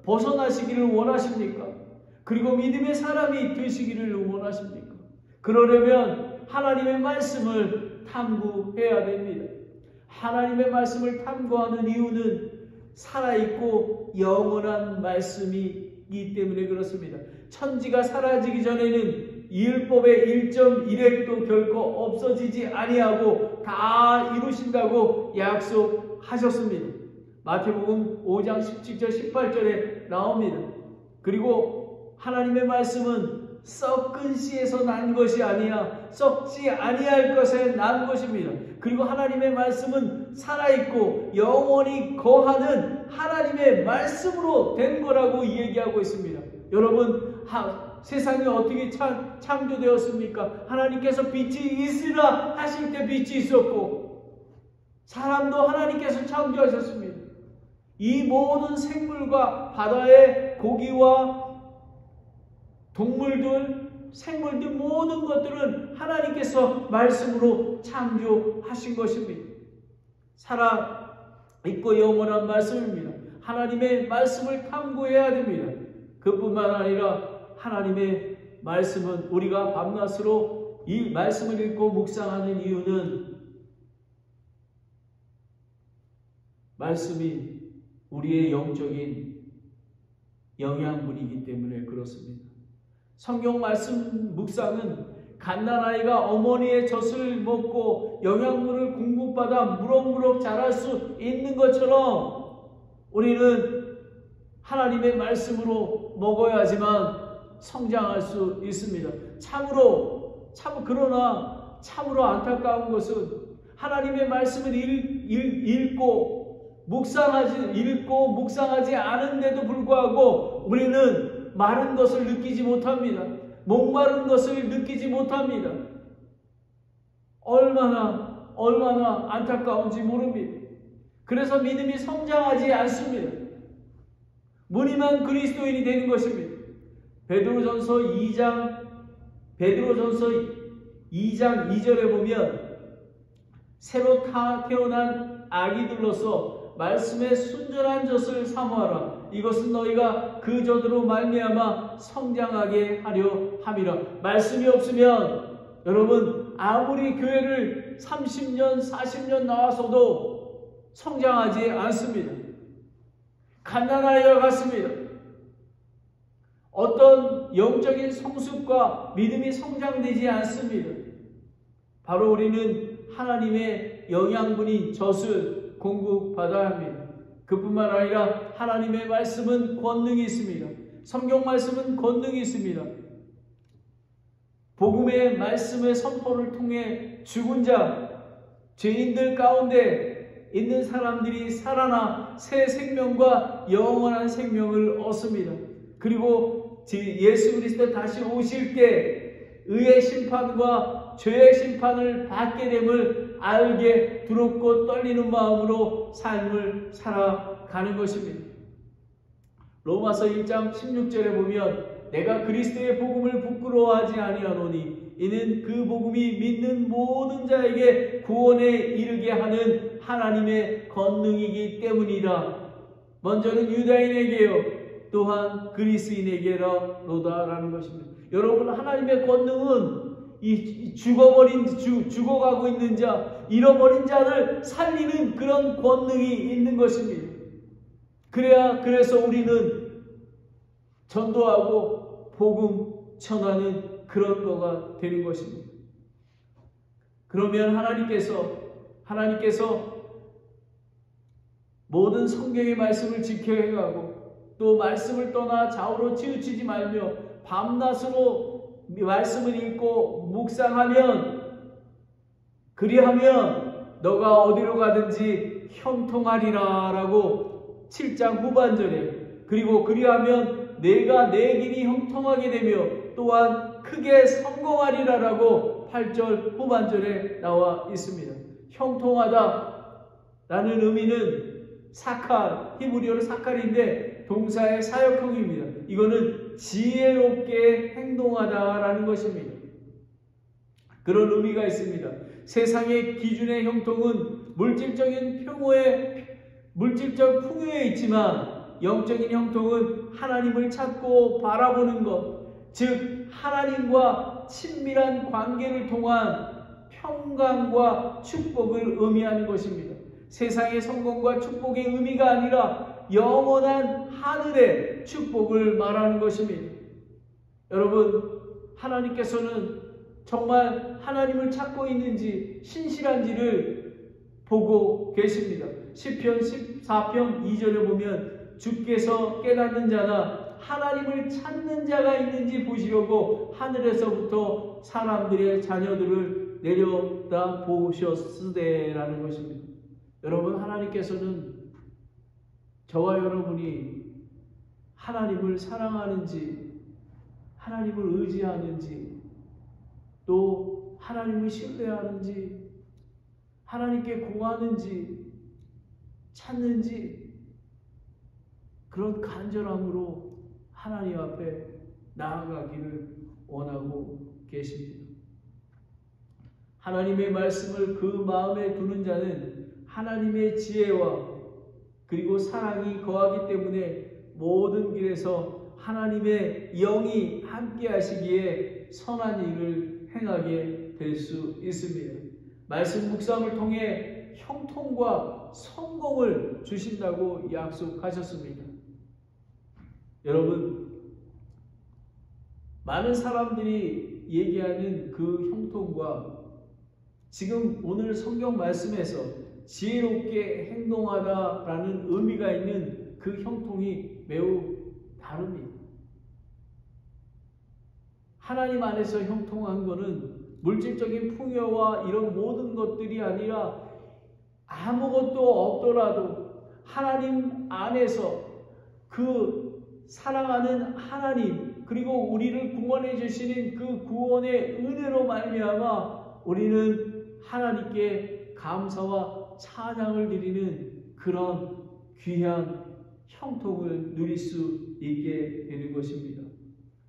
벗어나시기를 원하십니까? 그리고 믿음의 사람이 되시기를 원하십니까? 그러려면 하나님의 말씀을 탐구해야 됩니다. 하나님의 말씀을 탐구하는 이유는 살아있고 영원한 말씀이기 때문에 그렇습니다. 천지가 사라지기 전에는 율법의 1.1획도 결코 없어지지 아니하고 다 이루신다고 약속하셨습니다. 마태복음 5장 17절 18절에 나옵니다. 그리고 하나님의 말씀은 썩은 씨에서 난 것이 아니야 썩지 아니할 것에 난 것입니다. 그리고 하나님의 말씀은 살아있고 영원히 거하는 하나님의 말씀으로 된 거라고 얘기하고 있습니다. 여러분, 세상이 어떻게 창조되었습니까? 하나님께서 빛이 있으라 하실 때 빛이 있었고, 사람도 하나님께서 창조하셨습니다. 이 모든 생물과 바다의 고기와 동물들, 생물들 모든 것들은 하나님께서 말씀으로 창조하신 것입니다. 살아있고 영원한 말씀입니다. 하나님의 말씀을 탐구해야 됩니다. 그뿐만 아니라 하나님의 말씀은 우리가 밤낮으로 이 말씀을 읽고 묵상하는 이유는 말씀이 우리의 영적인 영양분이기 때문에 그렇습니다. 성경 말씀 묵상은 갓난아이가 어머니의 젖을 먹고 영양분을 공급받아 무럭무럭 자랄 수 있는 것처럼 우리는 하나님의 말씀으로 먹어야지만 성장할 수 있습니다. 그러나 참으로 안타까운 것은 하나님의 말씀을 읽고 묵상하지 않은데도 불구하고 우리는 마른 것을 느끼지 못합니다. 목마른 것을 느끼지 못합니다. 얼마나 안타까운지 모릅니다. 그래서 믿음이 성장하지 않습니다. 무늬만 그리스도인이 되는 것입니다. 베드로전서 2장 2절에 보면 새로 태어난 아기들로서 말씀에 순전한 젖을 사모하라. 이것은 너희가 그 젖으로 말미암아 성장하게 하려 함이라. 말씀이 없으면 여러분 아무리 교회를 30년 40년 나와서도 성장하지 않습니다. 갓난아이와 같습니다. 어떤 영적인 성숙과 믿음이 성장되지 않습니다. 바로 우리는 하나님의 영양분인 젖을 공급받아야 합니다. 그뿐만 아니라 하나님의 말씀은 권능이 있습니다. 성경 말씀은 권능이 있습니다. 복음의 말씀의 선포를 통해 죽은 자, 죄인들 가운데 있는 사람들이 살아나 새 생명과 영원한 생명을 얻습니다. 그리고 예수 그리스도 다시 오실 때 의의 심판과 죄의 심판을 받게 됨을 알게 두렵고 떨리는 마음으로 삶을 살아가는 것입니다. 로마서 1장 16절에 보면 내가 그리스도의 복음을 부끄러워하지 아니하노니 이는 그 복음이 믿는 모든 자에게 구원에 이르게 하는 하나님의 권능이기 때문이라. 먼저는 유다인에게요 또한 그리스인에게로다라는 것입니다. 여러분, 하나님의 권능은 이 죽어가고 있는 자, 잃어버린 자를 살리는 그런 권능이 있는 것입니다. 그래서 우리는 전도하고 복음 전하는 그런 거가 되는 것입니다. 그러면 하나님께서 모든 성경의 말씀을 지켜야 해가고 또 말씀을 떠나 좌우로 치우치지 말며 밤낮으로 말씀을 읽고 묵상하면 그리하면 너가 어디로 가든지 형통하리라 라고 7장 후반절에, 그리고 그리하면 내가 내 길이 형통하게 되며 또한 크게 성공하리라 라고 8절 후반절에 나와 있습니다. 형통하다 라는 의미는 히브리어로 사칼인데 동사의 사역형입니다. 이거는 지혜롭게 행동하다라는 것입니다. 그런 의미가 있습니다. 세상의 기준의 형통은 물질적 풍요에 있지만 영적인 형통은 하나님을 찾고 바라보는 것, 즉 하나님과 친밀한 관계를 통한 평강과 축복을 의미하는 것입니다. 세상의 성공과 축복의 의미가 아니라 영원한 하늘의 축복을 말하는 것입니다. 여러분, 하나님께서는 정말 하나님을 찾고 있는지 신실한지를 보고 계십니다. 시편 14편 2절에 보면 주께서 깨닫는 자나 하나님을 찾는 자가 있는지 보시려고 하늘에서부터 사람들의 자녀들을 내려다 보셨으되라는 것입니다. 여러분, 하나님께서는 저와 여러분이 하나님을 사랑하는지, 하나님을 의지하는지, 또 하나님을 신뢰하는지, 하나님께 구하는지, 찾는지, 그런 간절함으로 하나님 앞에 나아가기를 원하고 계십니다. 하나님의 말씀을 그 마음에 두는 자는 하나님의 지혜와 그리고 사랑이 거하기 때문에 모든 길에서 하나님의 영이 함께 하시기에 선한 일을 행하게 될 수 있습니다. 말씀 묵상을 통해 형통과 성공을 주신다고 약속하셨습니다. 여러분, 많은 사람들이 얘기하는 그 형통과 지금 오늘 성경 말씀에서 지혜롭게 행동하다라는 의미가 있는 그 형통이 매우 다릅니다. 하나님 안에서 형통한 것은 물질적인 풍요와 이런 모든 것들이 아니라 아무것도 없더라도 하나님 안에서 그 사랑하는 하나님, 그리고 우리를 구원해 주시는 그 구원의 은혜로 말미암아 우리는 하나님께 감사와 찬양을 드리는 그런 귀한 형통을 누릴 수 있게 되는 것입니다.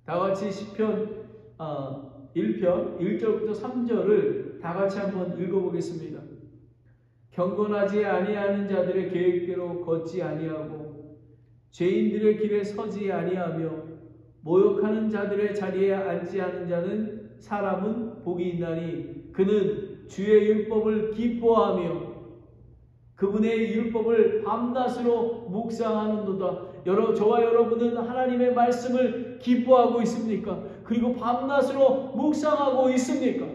다같이 시편 1편 1절부터 3절을 다같이 한번 읽어보겠습니다. 경건하지 아니하는 자들의 계획대로 걷지 아니하고 죄인들의 길에 서지 아니하며 모욕하는 자들의 자리에 앉지 않은 자는 사람은 복이 있나니 그는 주의 율법을 기뻐하며 그분의 율법을 밤낮으로 묵상하는도다. 저와 여러분은 하나님의 말씀을 기뻐하고 있습니까? 그리고 밤낮으로 묵상하고 있습니까?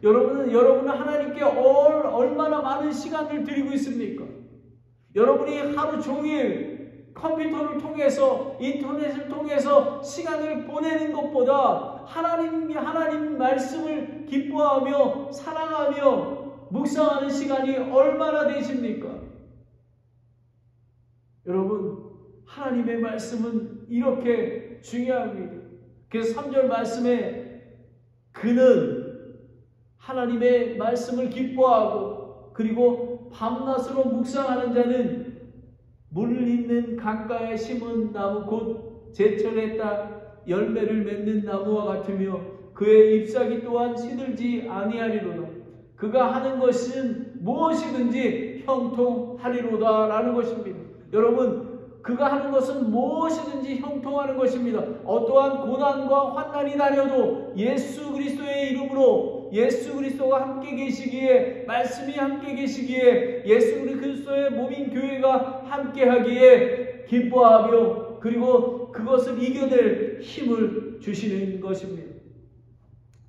여러분은 하나님께 얼마나 많은 시간을 드리고 있습니까? 여러분이 하루 종일 컴퓨터를 통해서, 인터넷을 통해서 시간을 보내는 것보다 하나님 말씀을 기뻐하며 사랑하며 묵상하는 시간이 얼마나 되십니까? 여러분, 하나님의 말씀은 이렇게 중요합니다. 그래서 3절 말씀에 그는 하나님의 말씀을 기뻐하고 그리고 밤낮으로 묵상하는 자는 물 있는 강가에 심은 나무 곧 제철에 따 열매를 맺는 나무와 같으며 그의 잎사귀 또한 시들지 아니하리로다. 그가 하는 것은 무엇이든지 형통하리로다 라는 것입니다. 여러분, 그가 하는 것은 무엇이든지 형통하는 것입니다. 어떠한 고난과 환난이 다녀도 예수 그리스도의 이름으로 예수 그리스도가 함께 계시기에, 말씀이 함께 계시기에, 예수 그리스도의 몸인 교회가 함께 하기에 기뻐하며 그리고 그것을 이겨낼 힘을 주시는 것입니다.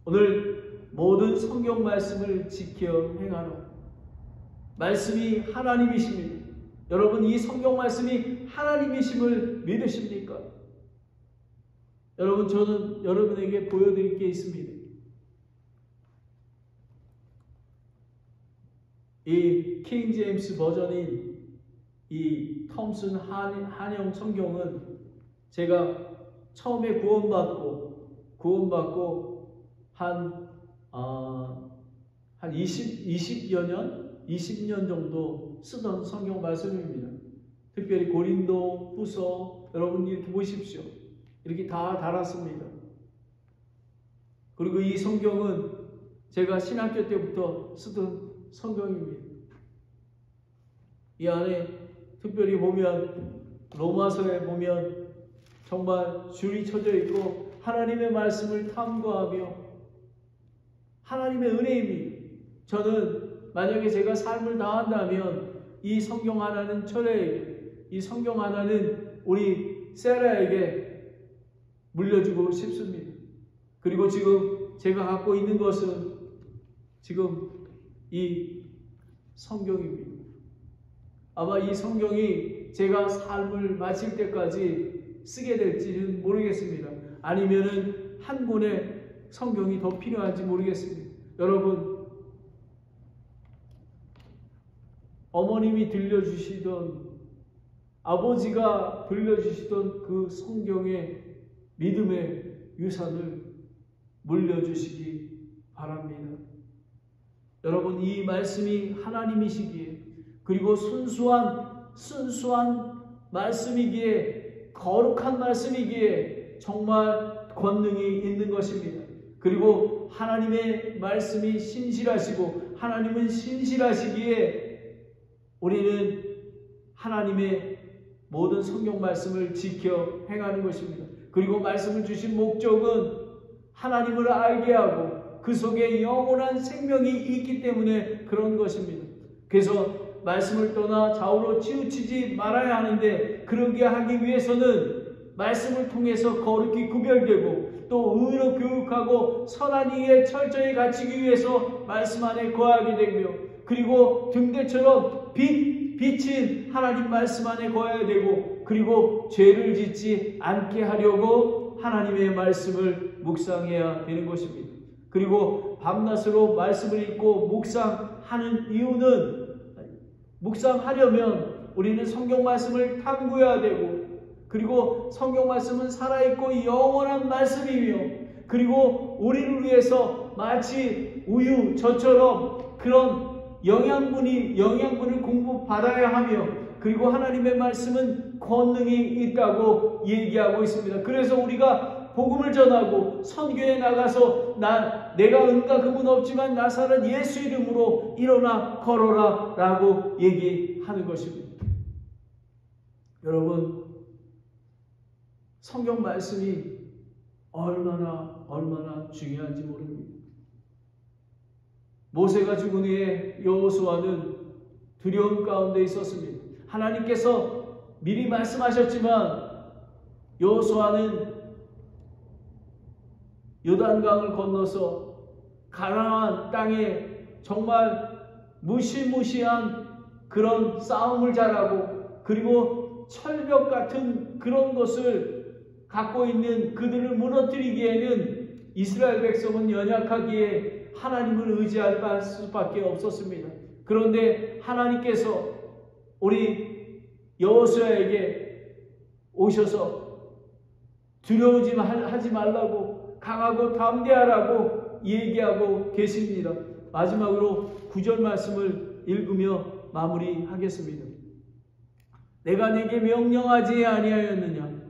오늘 모든 성경 말씀을 지켜 행하노. 말씀이 하나님이십니다. 여러분, 이 성경 말씀이 하나님이심을 믿으십니까? 여러분, 저는 여러분에게 보여드릴 게 있습니다. 이 킹 제임스 버전인 이 톰슨 한영 성경은 제가 처음에 구원받고 한 20년 정도 쓰던 성경 말씀입니다. 특별히 고린도 후서, 여러분 이렇게 보십시오. 이렇게 다 달았습니다. 그리고 이 성경은 제가 신학교 때부터 쓰던 성경입니다. 이 안에 특별히 보면 로마서에 보면 정말 줄이 쳐져 있고 하나님의 말씀을 탐구하며 하나님의 은혜입니다. 저는 만약에 제가 삶을 다한다면 이 성경 하나는 철회에게, 이 성경 하나는 우리 세라에게 물려주고 싶습니다. 그리고 지금 제가 갖고 있는 것은 지금 이 성경입니다. 아마 이 성경이 제가 삶을 마칠 때까지 쓰게 될지는 모르겠습니다. 아니면은 한 권의 성경이 더 필요한지 모르겠습니다. 여러분, 어머님이 들려주시던, 아버지가 들려주시던 그 성경의 믿음의 유산을 물려주시기 바랍니다. 여러분, 이 말씀이 하나님이시기에, 그리고 순수한 말씀이기에, 거룩한 말씀이기에 정말 권능이 있는 것입니다. 그리고 하나님의 말씀이 신실하시고 하나님은 신실하시기에 우리는 하나님의 모든 성경 말씀을 지켜 행하는 것입니다. 그리고 말씀을 주신 목적은 하나님을 알게 하고 그 속에 영원한 생명이 있기 때문에 그런 것입니다. 그래서 말씀을 떠나 좌우로 치우치지 말아야 하는데, 그러게 하기 위해서는 말씀을 통해서 거룩히 구별되고 또 의로 교육하고 선한 이에 철저히 갖추기 위해서 말씀 안에 거하게 되며, 그리고 등대처럼 빛인 하나님 말씀 안에 거해야 되고, 그리고 죄를 짓지 않게 하려고 하나님의 말씀을 묵상해야 되는 것입니다. 그리고 밤낮으로 말씀을 읽고 묵상하는 이유는, 묵상하려면 우리는 성경 말씀을 탐구해야 되고, 그리고 성경 말씀은 살아있고 영원한 말씀이며, 그리고 우리를 위해서 마치 우유, 저처럼 그런 영양분을 공부받아야 하며, 그리고 하나님의 말씀은 권능이 있다고 얘기하고 있습니다. 그래서 우리가 복음을 전하고 선교에 나가서 내가 은과 금은 없지만 나사렛 예수 이름으로 일어나 걸어라 라고 얘기하는 것입니다. 여러분, 성경 말씀이 얼마나 중요한지 모릅니다. 모세가 죽은 후에 여호수아는 두려움 가운데 있었습니다. 하나님께서 미리 말씀하셨지만 여호수아는 요단강을 건너서 가나안 땅에 정말 무시무시한 그런 싸움을 잘하고, 그리고 철벽 같은 그런 것을 갖고 있는 그들을 무너뜨리기에는 이스라엘 백성은 연약하기에 하나님을 의지할 수밖에 없었습니다. 그런데 하나님께서 우리 여호수아에게 오셔서 두려워하지 말라고, 강하고 담대하라고 얘기하고 계십니다. 마지막으로 9절 말씀을 읽으며 마무리하겠습니다. 내가 네게 명령하지 아니하였느냐?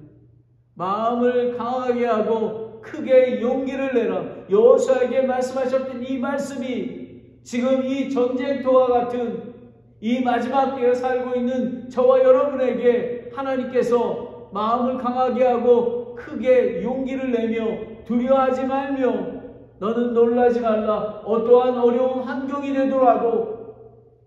마음을 강하게 하고 크게 용기를 내라. 여호수아에게 말씀하셨던 이 말씀이 지금 이 전쟁터와 같은 이 마지막 때에 살고 있는 저와 여러분에게 하나님께서 마음을 강하게 하고 크게 용기를 내며 두려워하지 말며 너는 놀라지 말라. 어떠한 어려운 환경이 되더라도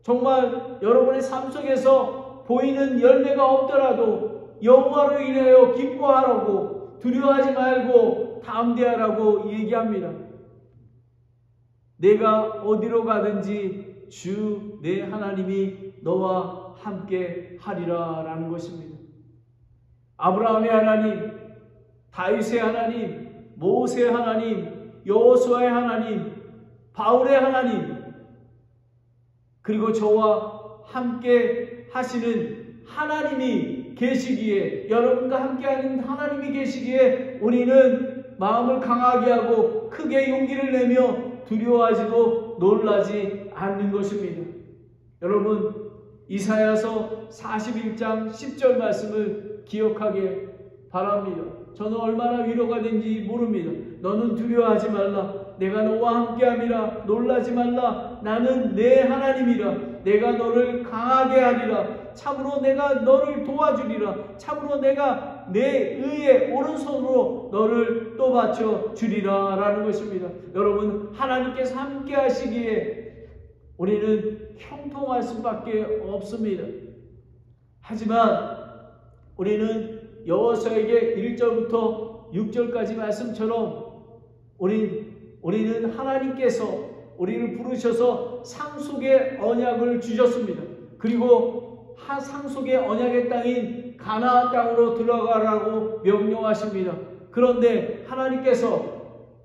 정말 여러분의 삶 속에서 보이는 열매가 없더라도 여호와로 인하여 기뻐하라고 두려워하지 말고 담대하라고 얘기합니다. 내가 어디로 가든지 주 내 하나님이 너와 함께 하리라 라는 것입니다. 아브라함의 하나님, 다윗의 하나님, 모세의 하나님, 여호수아의 하나님, 바울의 하나님, 그리고 저와 함께 하시는 하나님이 계시기에, 여러분과 함께하는 하나님이 계시기에 우리는 마음을 강하게 하고 크게 용기를 내며 두려워하지도 놀라지 않는 것입니다. 여러분, 이사야서 41장 10절 말씀을 기억하게 바랍니다. 저는 얼마나 위로가 된지 모릅니다. 너는 두려워하지 말라. 내가 너와 함께함이라. 놀라지 말라. 나는 내 하나님이라. 내가 너를 강하게 하리라. 참으로 내가 너를 도와주리라. 참으로 내가 내 의의 오른손으로 너를 또 받쳐 주리라 라는 것입니다. 여러분, 하나님께서 함께 하시기에 우리는 형통할 수밖에 없습니다. 하지만 우리는 여호수아에게 1절부터 6절까지 말씀처럼 우리는 하나님께서 우리를 부르셔서 상속의 언약을 주셨습니다. 그리고 상속의 언약의 땅인 가나안 땅으로 들어가라고 명령하십니다. 그런데 하나님께서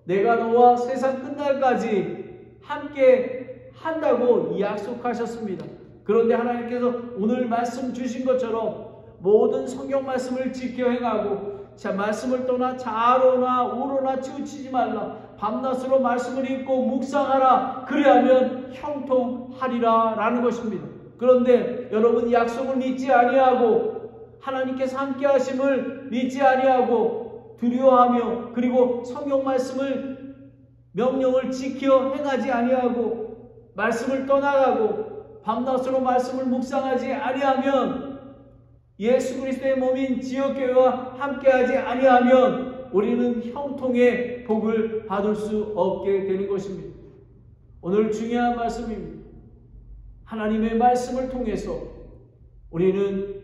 내가 너와 세상 끝날까지 함께 한다고 약속하셨습니다. 그런데 하나님께서 오늘 말씀 주신 것처럼 모든 성경 말씀을 지켜 행하고 말씀을 떠나 좌로나 우로나 치우치지 말라. 밤낮으로 말씀을 읽고 묵상하라. 그리하면 형통하리라 라는 것입니다. 그런데 여러분, 약속을 믿지 아니하고 하나님께서 함께 하심을 믿지 아니하고 두려워하며 그리고 성경 말씀을 명령을 지켜 행하지 아니하고 말씀을 떠나가고 밤낮으로 말씀을 묵상하지 아니하면 예수 그리스도의 몸인 지역교회와 함께하지 아니하면 우리는 형통의 복을 받을 수 없게 되는 것입니다. 오늘 중요한 말씀입니다. 하나님의 말씀을 통해서 우리는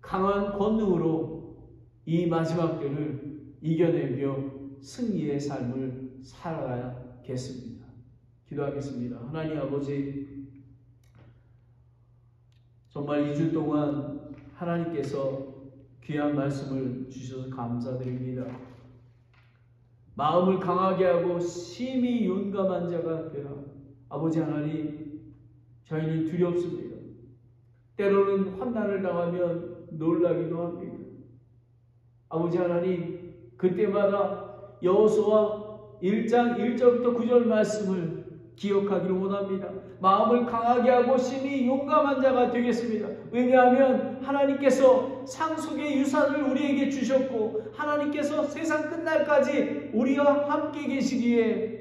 강한 권능으로 이 마지막 때를 이겨내며 승리의 삶을 살아가야겠습니다. 기도하겠습니다. 하나님 아버지, 정말 2주 동안 하나님께서 귀한 말씀을 주셔서 감사드립니다. 마음을 강하게 하고 심히 용감한 자가 되라. 아버지 하나님, 저희는 두렵습니다. 때로는 환난을 당하면 놀라기도 합니다. 아버지 하나님, 그때마다 여호수아 1장 1절부터 9절 말씀을 기억하기를 원합니다. 마음을 강하게 하고 심히 용감한 자가 되겠습니다. 왜냐하면 하나님께서 상속의 유산을 우리에게 주셨고 하나님께서 세상 끝날까지 우리와 함께 계시기에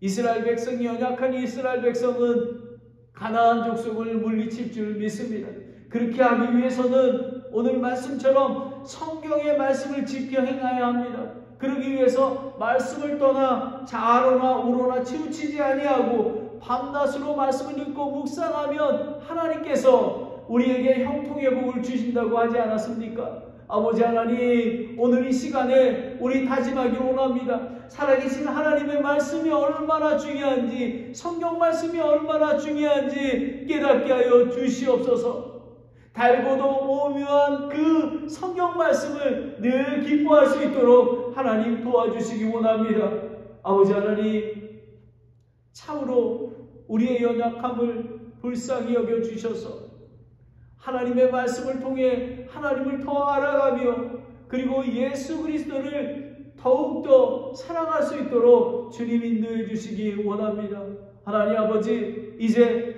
이스라엘 백성이 연약한 이스라엘 백성은 가나안 족속을 물리칠 줄 믿습니다. 그렇게 하기 위해서는 오늘 말씀처럼 성경의 말씀을 지켜 행해야 합니다. 그러기 위해서 말씀을 떠나 좌로나 우로나 치우치지 아니하고 밤낮으로 말씀을 읽고 묵상하면 하나님께서 우리에게 형통의 복을 주신다고 하지 않았습니까? 아버지 하나님, 오늘 이 시간에 우리 다짐하기를 원합니다. 살아계신 하나님의 말씀이 얼마나 중요한지, 성경 말씀이 얼마나 중요한지 깨닫게 하여 주시옵소서. 달고도 오묘한 그 성경 말씀을 늘 기뻐할 수 있도록 하나님 도와주시기 원합니다. 아버지 하나님, 참으로 우리의 연약함을 불쌍히 여겨주셔서 하나님의 말씀을 통해 하나님을 더 알아가며 그리고 예수 그리스도를 더욱더 사랑할 수 있도록 주님 인도해 주시기 원합니다. 하나님 아버지, 이제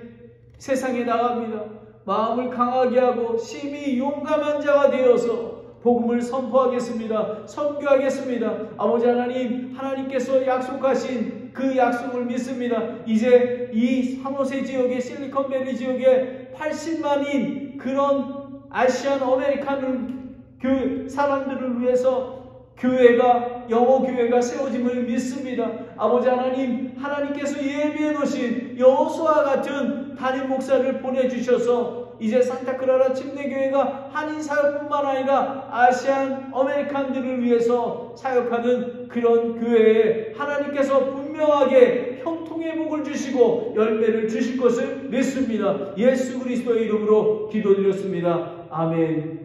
세상에 나갑니다. 마음을 강하게 하고 심히 용감한 자가 되어서 복음을 선포하겠습니다. 선교하겠습니다. 아버지 하나님, 하나님께서 약속하신 그 약속을 믿습니다. 이제 이 산호세 지역에, 실리콘밸리 지역에 80만인 그런 아시안 아메리칸 그 사람들을 위해서 교회가, 영어 교회가 세워짐을 믿습니다. 아버지 하나님, 하나님께서 예비해 놓으신 여호수아 같은 담임 목사를 보내주셔서 이제 산타크라라 침례교회가 한인 사역뿐만 아니라 아시안 아메리칸들을 위해서 사역하는 그런 교회에 하나님께서 분명하게 형통의 복을 주시고 열매를 주실 것을 믿습니다. 예수 그리스도의 이름으로 기도드렸습니다. 아멘.